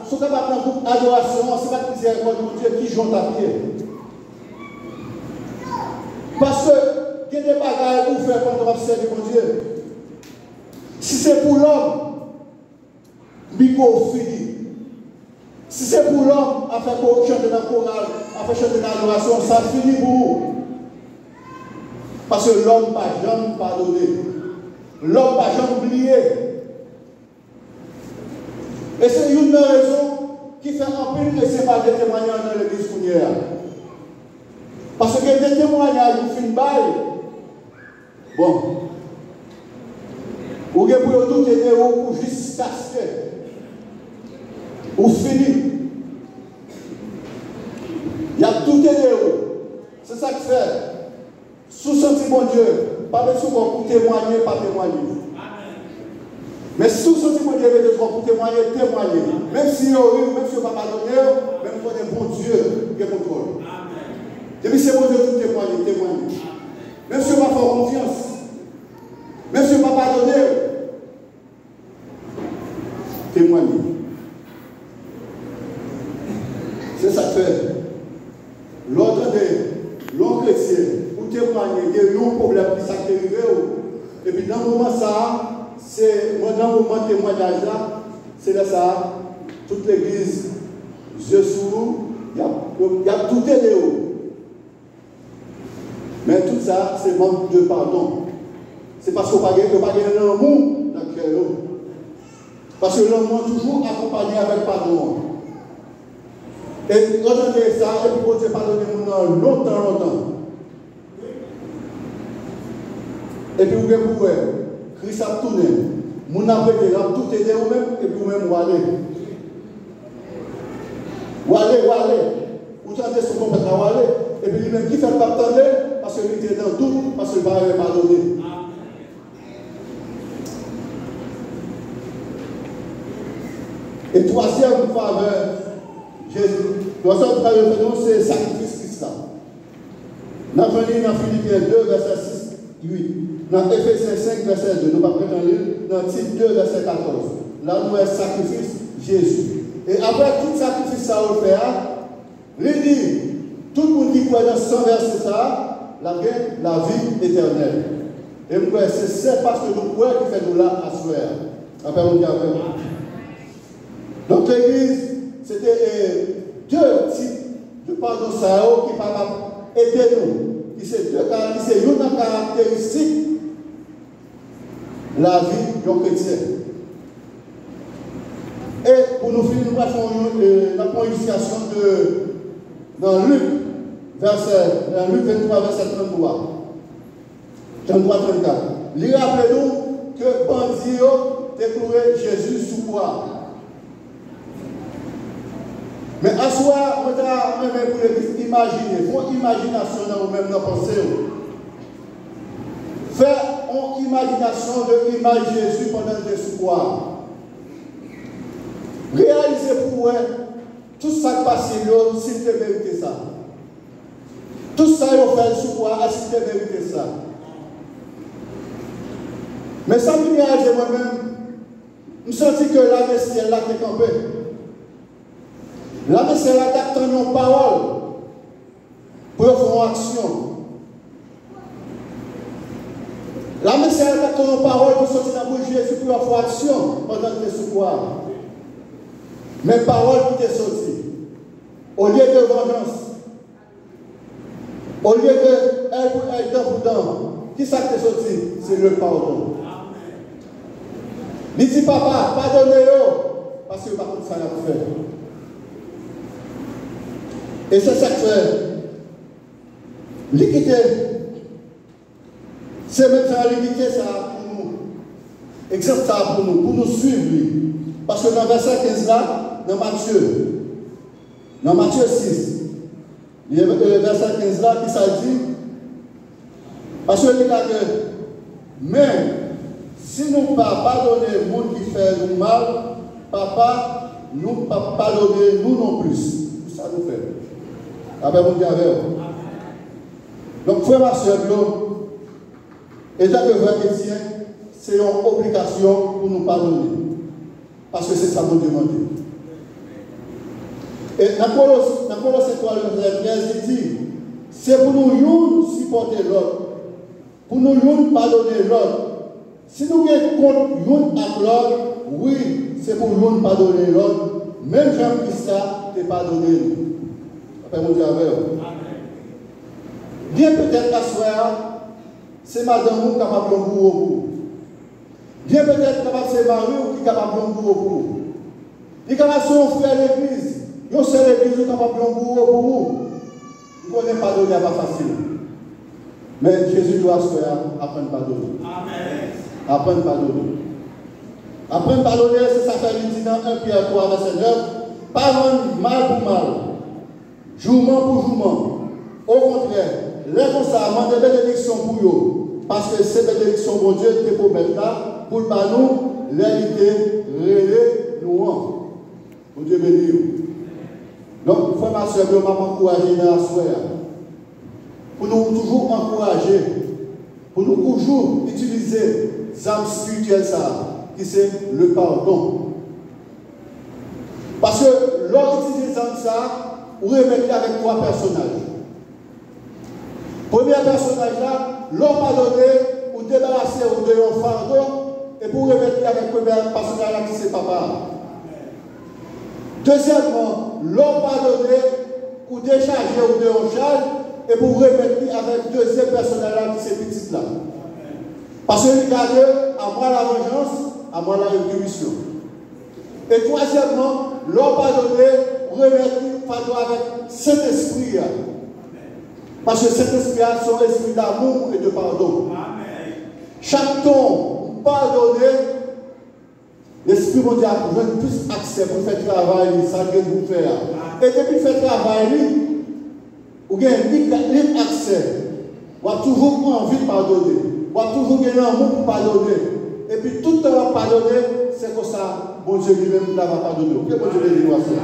si vous êtes capable d'un groupe d'adoration, c'est pas de miséricorde de Dieu qui joue à pied. Parce que, il y a des bagages pour faire quand on observe mon Dieu. Si c'est pour l'homme, Bigo fini. Si c'est pour l'homme, à faire chanter dans le choral, à faire chanter dans l'adoration, ça finit pour vous. Parce que l'homme n'a jamais pardonné. L'homme n'a jamais oublié. Et c'est une raison qui fait en plus que ce n'est pas des témoignages dans l'église fournière. Parce que des témoignages, vous finissez bail. Bon. Vous avez pour tout aider ou jusqu'à ce que vous finissez. Il y a tout aidé. C'est ça qui fait. Sous senti mon Dieu, pas besoin pour témoigner, pas témoigner. Mais sous senti mon Dieu, pour témoigner, témoigner. Même si vous même si vous ne pas pardonner, même si vous êtes bon Dieu, qui contrôle. Depuis c'est bon Dieu, tout témoigner, témoigner. Même si vous ne pas faire confiance, même si vous ne pas pardonner, témoigner. C'est ça que fait. L'ordre de l'homme chrétien, pour témoigner, il y a eu un problème qui s'est arrivé. Et puis dans le moment ça, c'est dans le moment de témoignage là, c'est là ça, toute l'église, yeux sous, il y a tout aidé. Mais tout ça, c'est manque de pardon. C'est parce qu'on n'a pas l'amour dans le cœur. Parce que l'amour est toujours accompagné avec pardon. Et regardez ça, et puis vous Dieu pardonner longtemps. Et puis vous pouvez, Christ a tourné, vous avez tout aidé vous-même, et puis vous-même vous allez. Vous allez. Vous tentez ce qu'on peut aller. Et puis lui-même qui fait le pardonner, parce que lui était dans tout, parce que le Père est pardonné. Et troisième faveur, Jésus. Troisième faveur, c'est le sacrifice Christ. Nous avons lu dans Philippiens 2, verset 6, 8. Dans Éphésiens 5, verset 2. Nous allons lire dans Tite 2, verset 14. Là, nous avons sacrifice Jésus. Et après tout sacrifice, ça va faire, il dit, tout le monde qui croit dans ce verset, ça, la vie éternelle. Et moi, c'est parce que nous croyons qui fait nous là à soi. Après, on dit avec moi. Donc l'église, c'était deux types de pardon qui peuvent aider nous. C'est une caractéristique la vie d'un chrétien. Et pour nous finir, nous avons la prononciation dans Luc 23, verset 33. 33-34. Lui rappelez-nous que Bandio découvrait Jésus sous quoi? Mais à soi, on a même pour l'église imaginer, il faut imagination dans nous-mêmes, dans pensée. Faire une imagination de l'image de Jésus pendant le soir. Réaliser pour eux tout ça qui passe, s'il te mérite ça. Tout ça, il fait le soir, s'il te mérite ça. Mais sans me réaliser moi-même, je me sens que la bestiole là est campée. La bestiole là attend une parole pour faire une action. La bestiole là attend une parole pour sortir dans la bouche de Jésus pour faire action pendant le soir. Mais parole qui est sortie, au lieu de vengeance, au lieu de être pour dents, qui ça qui est sorti? C'est le pardon. Il dit papa, pardonnez-le, parce que par contre ça l'a fait. Et c'est ça que fait. L'équité, c'est maintenant l'équité ça pour nous. Exemple ça pour nous suivre. Parce que dans le verset 15 là, dans Matthieu 6, il y a le verset 15 là qui s'agit. Parce que il dit que même si nous ne pas pardonner le monde qui fait nous mal, papa, nous ne pas pardonner nous non plus. C'est ça nous fait. Avec mon Dieu. Donc, frère ma soeur, et tant que vrai chrétien, c'est une obligation pour nous pardonner. Parce que c'est ça nous demander. Et dans Colossiens 3, verset 13, il dit, c'est pour nous supporter l'autre, pour nous pardonner l'autre. Si nous avons contre l'un avec l'autre, oui, c'est pour nous pardonner l'autre. Même Jean-Christ a pardonné. Après, mon Dieu, avec vous. Bien peut-être la soirée, c'est madame qui est capable de vous. Bien peut-être c'est Marie qui est capable de vous. Il est capable de son frère l'église. Vous savez l'église qui est capable de vous pour vous. Vous ne connaissez pas donner, ce n'est pas facile. Mais Jésus doit se faire apprendre à pardonner. Amen. Apprendre à pardonner. Apprendre à pardonner, c'est ça qu'il dit dans 1 Pierre 3, verset 9. Pas rendre mal pour mal, jourement pour jourement. Au contraire, les consacrements des bénédictions pour vous. Parce que ces bénédictions, mon Dieu, te promettent là, pour nous, l'égalité, louange. Mon Dieu béni. Donc, frère, ma soeur, je vais m'encourager dans la soirée. Pour nous toujours encourager, pour nous toujours utiliser les âmes spirituelles, qui c'est le pardon. Parce que lorsque utilise ça, vous remettez avec trois personnages. Premier personnage là, l'homme pardonné, ou débarrasser ou de un fardeau, et pour remettre avec le premier personnage là qui c'est papa. Deuxièmement, l'homme pardonné, ou décharger ou de un charge, et pour remettre avec le deuxième personnage là qui c'est petit là. Parce que regardez, à moi la vengeance, à moi la rétribution. Et troisièmement, l'homme pardonné, remettre pardon avec Saint-Esprit. Parce que Saint-Esprit a son esprit d'amour et de pardon. Amen. Chaque temps, pardonner, l'Esprit mondial a plus accès pour faire travail, ça que vous faire. Et depuis faire travail, vous avez accès. Vous avez toujours envie de pardonner. Vous avez toujours gagné amour pour pardonner. Et puis tout le temps pardonner, c'est comme ça, bon Dieu lui-même va pardonner. Que bon Dieu lui dise.